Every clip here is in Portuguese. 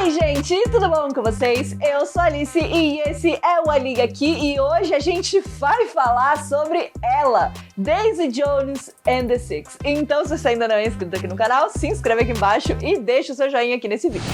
Oi gente, tudo bom com vocês? Eu sou a Alice e esse é o A Liga aqui e hoje a gente vai falar sobre ela, Daisy Jones and the Six. Então se você ainda não é inscrito aqui no canal, se inscreve aqui embaixo e deixa o seu joinha aqui nesse vídeo.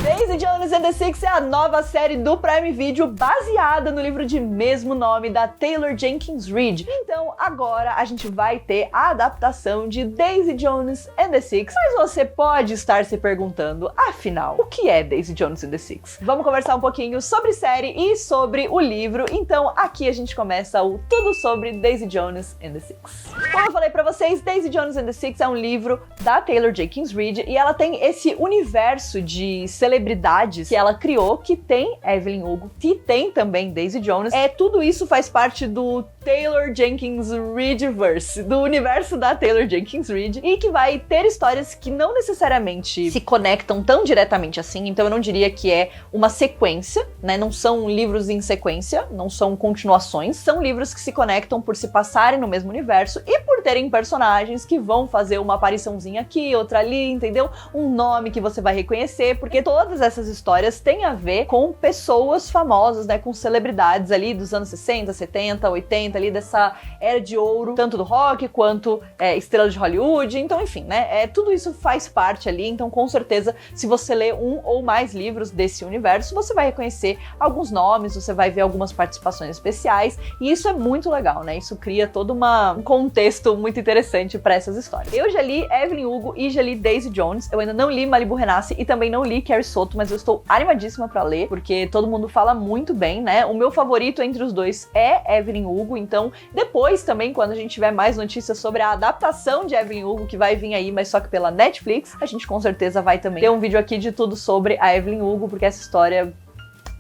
Daisy Jones and the Six é a nova série do Prime Video baseada no livro de mesmo nome da Taylor Jenkins Reid. Então agora a gente vai ter a adaptação de Daisy Jones and the Six. Mas você pode estar se perguntando, afinal, o que é Daisy Jones and the Six? Vamos conversar um pouquinho sobre série e sobre o livro. Então aqui a gente começa o tudo sobre Daisy Jones and the Six. Como eu falei pra vocês, Daisy Jones and the Six é um livro da Taylor Jenkins Reid e ela tem esse universo de celebridades que ela criou, que tem Evelyn Hugo, que tem também Daisy Jones. Tudo isso faz parte do Taylor Jenkins Reidverse, do universo da Taylor Jenkins Reid, e que vai ter histórias que não necessariamente se conectam tão diretamente assim, então eu não diria que é uma sequência, né? Não são livros em sequência, não são continuações, são livros que se conectam por se passarem no mesmo universo e por terem personagens que vão fazer uma apariçãozinha aqui, outra ali, entendeu? Um nome que você vai reconhecer, porque todas essas histórias têm a ver com pessoas famosas, né? Com celebridades ali dos anos 60, 70, 80, ali dessa era de ouro, tanto do rock quanto estrela de Hollywood, então enfim, né, tudo isso faz parte ali, então com certeza se você ler um ou mais livros desse universo, você vai reconhecer alguns nomes, você vai ver algumas participações especiais, e isso é muito legal, né, isso cria todo um contexto muito interessante para essas histórias. Eu já li Evelyn Hugo e já li Daisy Jones, eu ainda não li Malibu Renasce e também não li Carrie Soto, mas eu estou animadíssima para ler, porque todo mundo fala muito bem, né, o meu favorito entre os dois é Evelyn Hugo, então depois também, quando a gente tiver mais notícias sobre a adaptação de Evelyn Hugo, que vai vir aí, mas só que pela Netflix, a gente com certeza vai também ter um vídeo aqui de tudo sobre a Evelyn Hugo, porque essa história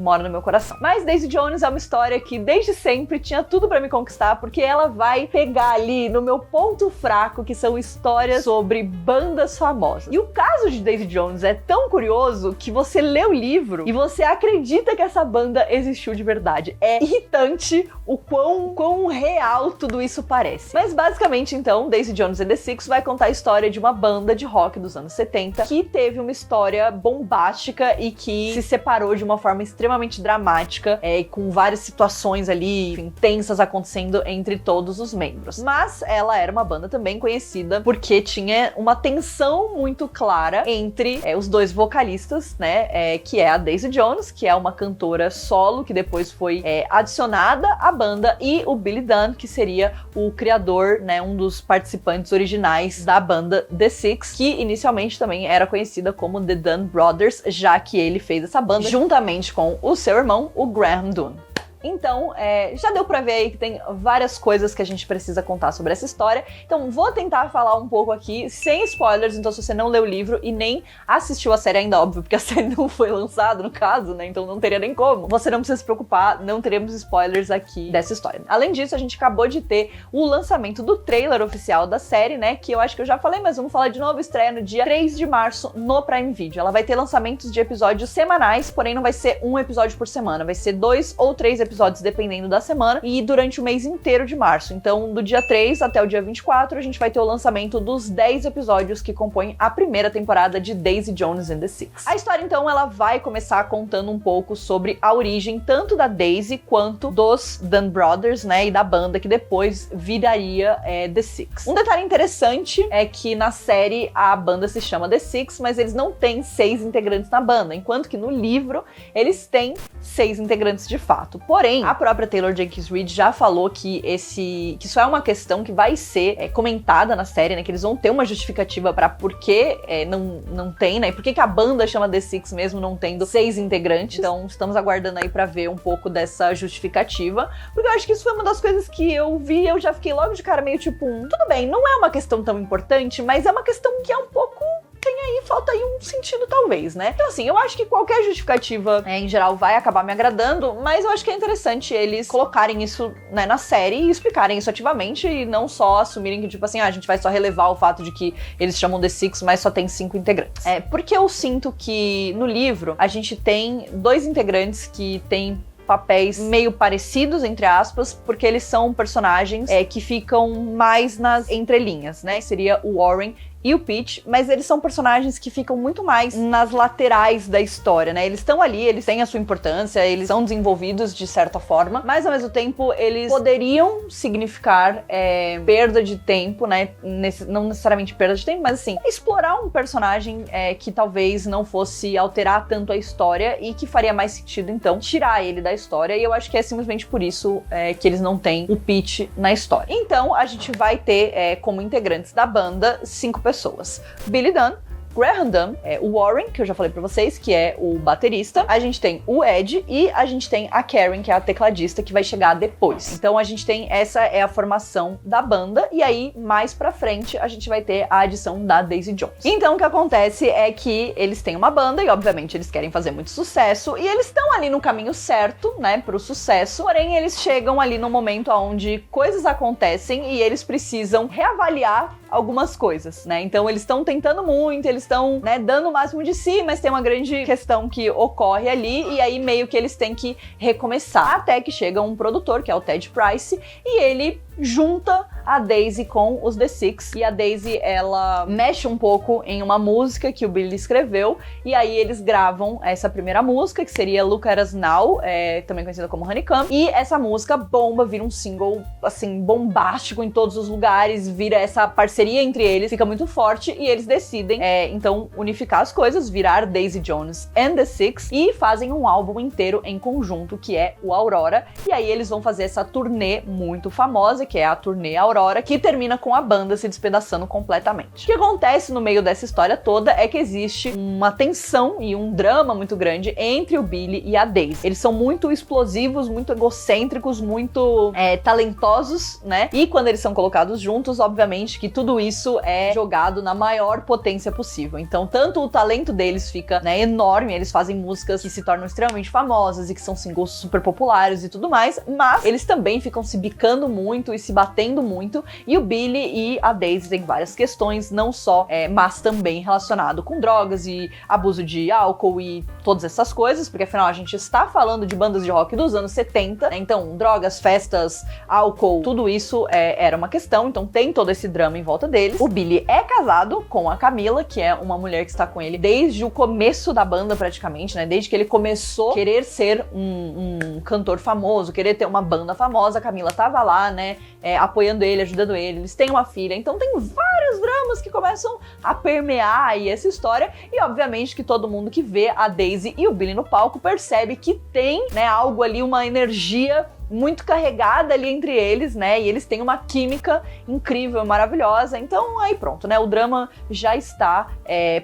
mora no meu coração. Mas Daisy Jones é uma história que desde sempre tinha tudo pra me conquistar, porque ela vai pegar ali no meu ponto fraco, que são histórias sobre bandas famosas. E o caso de Daisy Jones é tão curioso que você lê o livro e você acredita que essa banda existiu de verdade. É irritante o quão real tudo isso parece. Mas basicamente, então, Daisy Jones and the Six vai contar a história de uma banda de rock dos anos 70 que teve uma história bombástica e que se separou de uma forma extremamente dramática, com várias situações ali, enfim, tensas acontecendo entre todos os membros. Mas ela era uma banda também conhecida porque tinha uma tensão muito clara entre os dois vocalistas, né, que é a Daisy Jones, que é uma cantora solo, que depois foi adicionada à banda, e o Billy Dunn, que seria o criador, né, um dos participantes originais da banda The Six, que inicialmente também era conhecida como The Dunn Brothers, já que ele fez essa banda juntamente com o seu irmão, o Graham Dunn. Então, já deu pra ver aí que tem várias coisas que a gente precisa contar sobre essa história. Então, vou tentar falar um pouco aqui, sem spoilers. Então, se você não leu o livro e nem assistiu a série ainda, óbvio, porque a série não foi lançada, no caso, né? Então não teria nem como. Você não precisa se preocupar, não teremos spoilers aqui dessa história. Além disso, a gente acabou de ter o lançamento do trailer oficial da série, né? Que eu acho que eu já falei, mas vamos falar de novo. Estreia no dia 3 de março no Prime Video. Ela vai ter lançamentos de episódios semanais, porém não vai ser um episódio por semana. Vai ser 2 ou 3 episódios dependendo da semana, e durante o mês inteiro de março. Então, do dia 3 até o dia 24, a gente vai ter o lançamento dos 10 episódios que compõem a primeira temporada de Daisy Jones and the Six. A história, então, ela vai começar contando um pouco sobre a origem tanto da Daisy quanto dos Dunn Brothers, né, e da banda que depois viraria The Six. Um detalhe interessante é que na série a banda se chama The Six, mas eles não têm 6 integrantes na banda, enquanto que no livro eles têm 6 integrantes de fato. Porém, a própria Taylor Jenkins Reid já falou que isso é uma questão que vai ser comentada na série, né? Que eles vão ter uma justificativa pra por que não tem, né? E por que a banda chama The Six mesmo não tendo 6 integrantes. Então, estamos aguardando aí pra ver um pouco dessa justificativa. Porque eu acho que isso foi uma das coisas que eu vi, eu já fiquei logo de cara meio tipo, tudo bem, não é uma questão tão importante, mas é uma questão que é um pouco falta aí um sentido talvez, né? Então assim, eu acho que qualquer justificativa em geral vai acabar me agradando, mas eu acho que é interessante eles colocarem isso, né, na série e explicarem isso ativamente e não só assumirem que tipo assim, a gente vai só relevar o fato de que eles chamam The Six, mas só tem 5 integrantes. Porque eu sinto que no livro a gente tem 2 integrantes que têm papéis meio parecidos, entre aspas, porque eles são personagens que ficam mais nas entrelinhas, né? Seria o Warren e o Peach, mas eles são personagens que ficam muito mais nas laterais da história, né? Eles estão ali, eles têm a sua importância, eles são desenvolvidos de certa forma, mas ao mesmo tempo eles poderiam significar perda de tempo, né? Não necessariamente perda de tempo, mas assim, explorar um personagem que talvez não fosse alterar tanto a história e que faria mais sentido, então, tirar ele da história, e eu acho que é simplesmente por isso que eles não têm o Peach na história. Então, a gente vai ter como integrantes da banda 5 pessoas. Billy Dunn, Graham Dunn, o Warren, que eu já falei pra vocês, que é o baterista, a gente tem o Ed e a gente tem a Karen, que é a tecladista, que vai chegar depois. Então a gente tem, essa é a formação da banda, e aí mais pra frente a gente vai ter a adição da Daisy Jones. Então o que acontece é que eles têm uma banda e obviamente eles querem fazer muito sucesso, e eles estão ali no caminho certo, né, pro sucesso, porém eles chegam ali no momento onde coisas acontecem e eles precisam reavaliar algumas coisas, né? Então eles estão tentando muito, eles estão, né, dando o máximo de si, mas tem uma grande questão que ocorre ali, e aí meio que eles têm que recomeçar, até que chega um produtor, que é o Ted Price, e ele junta a Daisy com os The Six, e a Daisy, ela mexe um pouco em uma música que o Billy escreveu, e aí eles gravam essa primeira música, que seria Look at Us Now, também conhecida como Honeycomb, e essa música bomba, vira um single, assim, bombástico em todos os lugares, vira essa parceria entre eles, fica muito forte, e eles decidem, então, unificar as coisas, virar Daisy Jones and The Six, e fazem um álbum inteiro em conjunto, que é o Aurora, e aí eles vão fazer essa turnê muito famosa, que é a turnê Aurora, que termina com a banda se despedaçando completamente. O que acontece no meio dessa história toda é que existe uma tensão e um drama muito grande entre o Billy e a Daisy. Eles são muito explosivos, muito egocêntricos, muito talentosos, né? E quando eles são colocados juntos, obviamente que tudo isso é jogado na maior potência possível. Então, tanto o talento deles fica, né, enorme, eles fazem músicas que se tornam extremamente famosas e que são singles super populares e tudo mais, mas eles também ficam se bicando muito e se batendo muito, e o Billy e a Daisy têm várias questões, não só, mas também relacionado com drogas e abuso de álcool e todas essas coisas, porque afinal a gente está falando de bandas de rock dos anos 70, né? Então drogas, festas, álcool, tudo isso era uma questão, então tem todo esse drama em volta deles. O Billy é casado com a Camila, que é uma mulher que está com ele desde o começo da banda praticamente, né? Desde que ele começou a querer ser um cantor famoso, querer ter uma banda famosa, a Camila tava lá, né? Apoiando ele, ajudando ele, eles têm uma filha, então tem vários dramas que começam a permear aí essa história, e obviamente que todo mundo que vê a Daisy e o Billy no palco percebe que tem, né, algo ali, uma energia muito carregada ali entre eles, né, e eles têm uma química incrível, maravilhosa, então aí pronto, né, o drama já está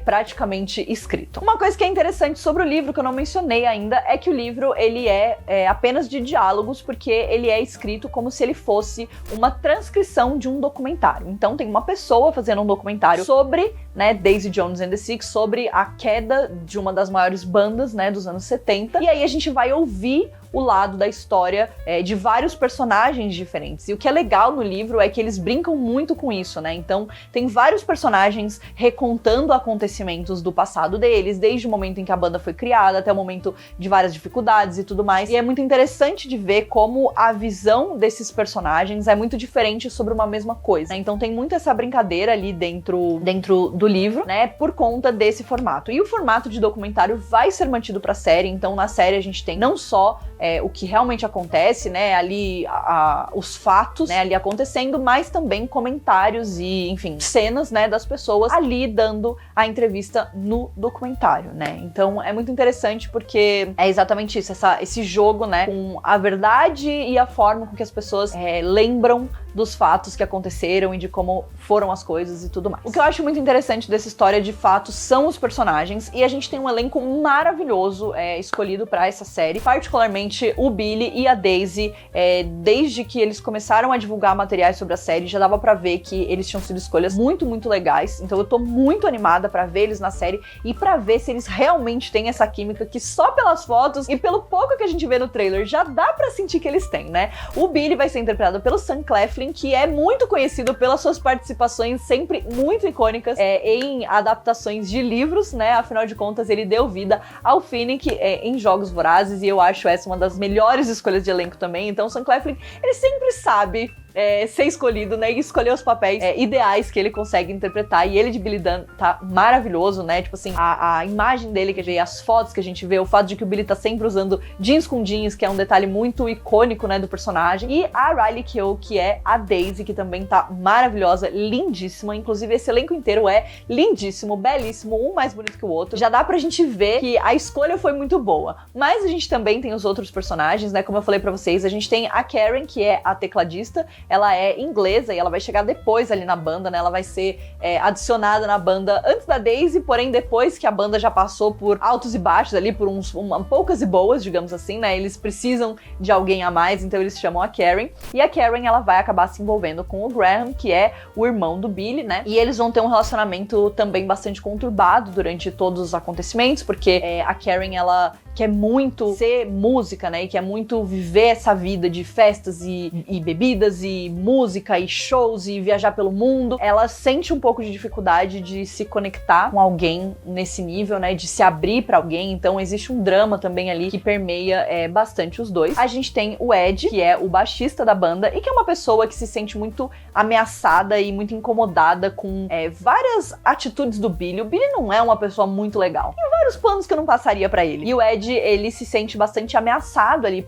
praticamente escrito. Uma coisa que é interessante sobre o livro, que eu não mencionei ainda, é que o livro, ele é apenas de diálogos, porque ele é escrito como se ele fosse uma transcrição de um documentário. Então tem uma pessoa fazendo um documentário sobre, né, Daisy Jones and the Six, sobre a queda de uma das maiores bandas, né, dos anos 70, e aí a gente vai ouvir o lado da história de vários personagens diferentes. E o que é legal no livro é que eles brincam muito com isso, né? Então, tem vários personagens recontando acontecimentos do passado deles, desde o momento em que a banda foi criada até o momento de várias dificuldades e tudo mais. E é muito interessante de ver como a visão desses personagens é muito diferente sobre uma mesma coisa, né? Então, tem muito essa brincadeira ali dentro do livro, né? Por conta desse formato. E o formato de documentário vai ser mantido pra série. Então, na série a gente tem não só o que realmente acontece, né, ali os fatos, né, ali acontecendo, mas também comentários e, enfim, cenas, né, das pessoas ali dando a entrevista no documentário, né. Então é muito interessante porque é exatamente isso, esse jogo, né, com a verdade e a forma com que as pessoas lembram dos fatos que aconteceram e de como foram as coisas e tudo mais. O que eu acho muito interessante dessa história, de fato, são os personagens, e a gente tem um elenco maravilhoso escolhido pra essa série, particularmente o Billy e a Daisy. Desde que eles começaram a divulgar materiais sobre a série, já dava pra ver que eles tinham sido escolhas muito, muito legais, então eu tô muito animada pra ver eles na série e pra ver se eles realmente têm essa química que só pelas fotos e pelo pouco que a gente vê no trailer já dá pra sentir que eles têm, né? O Billy vai ser interpretado pelo Sam Claflin, que é muito conhecido pelas suas participações sempre muito icônicas em adaptações de livros, né? Afinal de contas, ele deu vida ao Finnick em Jogos Vorazes, e eu acho essa uma das melhores escolhas de elenco também. Então, o Sam Claflin, ele sempre sabe ser escolhido, né? E escolher os papéis ideais que ele consegue interpretar. E ele de Billy Dunn tá maravilhoso, né? Tipo assim, a imagem dele que a gente vê, as fotos que a gente vê, o fato de que o Billy tá sempre usando jeans com jeans, que é um detalhe muito icônico, né, do personagem. E a Riley Keough, que é a Daisy, que também tá maravilhosa, lindíssima. Inclusive, esse elenco inteiro é lindíssimo, belíssimo, um mais bonito que o outro. Já dá pra gente ver que a escolha foi muito boa. Mas a gente também tem os outros personagens, né? Como eu falei pra vocês, a gente tem a Karen, que é a tecladista. Ela é inglesa e ela vai chegar depois ali na banda, né? Ela vai ser adicionada na banda antes da Daisy, porém depois que a banda já passou por altos e baixos ali, por poucas e boas, digamos assim, né? Eles precisam de alguém a mais, então eles chamam a Karen. E a Karen, ela vai acabar se envolvendo com o Graham, que é o irmão do Billy, né? E eles vão ter um relacionamento também bastante conturbado durante todos os acontecimentos, porque a Karen, ela quer muito ser música, né? E quer muito viver essa vida de festas e bebidas e música e shows e viajar pelo mundo. Ela sente um pouco de dificuldade de se conectar com alguém nesse nível, né? De se abrir pra alguém. Então existe um drama também ali que permeia bastante os dois. A gente tem o Ed, que é o baixista da banda e que é uma pessoa que se sente muito ameaçada e muito incomodada com várias atitudes do Billy. O Billy não é uma pessoa muito legal. Tem vários planos que eu não passaria pra ele. E o Ed, ele se sente bastante ameaçado ali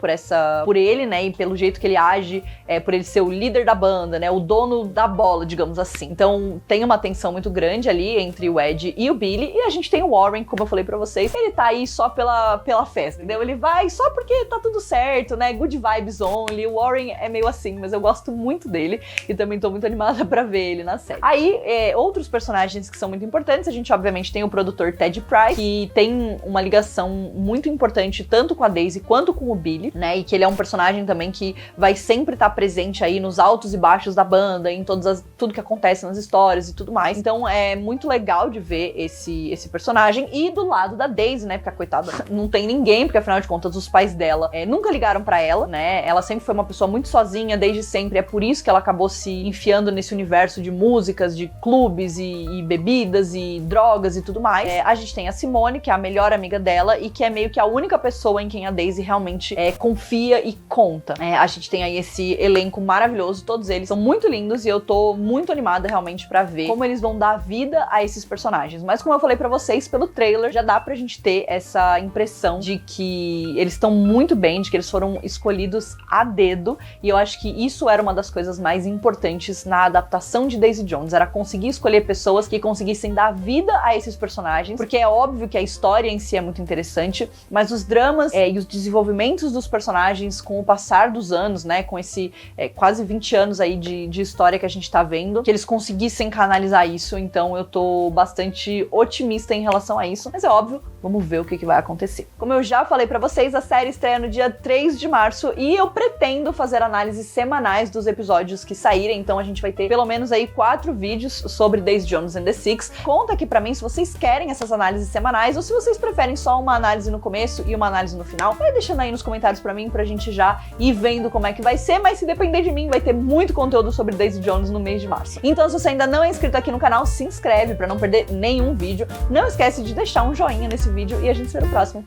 por ele, né, e pelo jeito que ele age, por ele ser o líder da banda, né, o dono da bola, digamos assim. Então tem uma tensão muito grande ali entre o Ed e o Billy, e a gente tem o Warren, como eu falei pra vocês, ele tá aí só pela festa, entendeu? Ele vai só porque tá tudo certo, né, good vibes only. O Warren é meio assim, mas eu gosto muito dele e também tô muito animada pra ver ele na série. Aí, outros personagens que são muito importantes, a gente obviamente tem o produtor Ted Price, que tem uma ligação muito importante tanto com a Daisy quanto com o Billy, né, e que ele é um personagem também que vai sempre estar presente aí nos altos e baixos da banda, em tudo que acontece nas histórias e tudo mais. Então é muito legal de ver esse personagem. E do lado da Daisy, né, porque a coitada não tem ninguém, porque afinal de contas os pais dela nunca ligaram pra ela, né, ela sempre foi uma pessoa muito sozinha desde sempre, é por isso que ela acabou se enfiando nesse universo de músicas, de clubes e bebidas e drogas e tudo mais. A gente tem a Simone, que é a melhor amiga dela e que é meio que a única pessoa em quem a Daisy realmente confia e conta. A gente tem aí esse elenco maravilhoso, todos eles são muito lindos e eu tô muito animada realmente pra ver como eles vão dar vida a esses personagens. Mas como eu falei pra vocês, pelo trailer já dá pra gente ter essa impressão de que eles estão muito bem, de que eles foram escolhidos a dedo, e eu acho que isso era uma das coisas mais importantes na adaptação de Daisy Jones, era conseguir escolher pessoas que conseguissem dar vida a esses personagens, porque é óbvio que a história em si é muito interessante, mas os dramas e os desenvolvimentos dos personagens com o passar dos anos, né, com esse quase 20 anos aí de história que a gente tá vendo, que eles conseguissem canalizar isso. Então eu tô bastante otimista em relação a isso, mas é óbvio, vamos ver o que vai acontecer. Como eu já falei pra vocês, a série estreia no dia 3 de março e eu pretendo fazer análises semanais dos episódios que saírem, então a gente vai ter pelo menos aí 4 vídeos sobre Daisy Jones and the Six. Conta aqui pra mim se vocês querem essas análises semanais ou se vocês preferem só uma análise no começo e uma análise no final. Vai deixando aí nos comentários pra mim, pra gente já ir vendo como é que vai ser, mas se depender de mim, vai ter muito conteúdo sobre Daisy Jones no mês de março. Então, se você ainda não é inscrito aqui no canal, se inscreve pra não perder nenhum vídeo. Não esquece de deixar um joinha nesse vídeo e a gente se vê no próximo.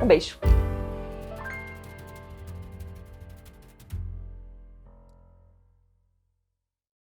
Um beijo!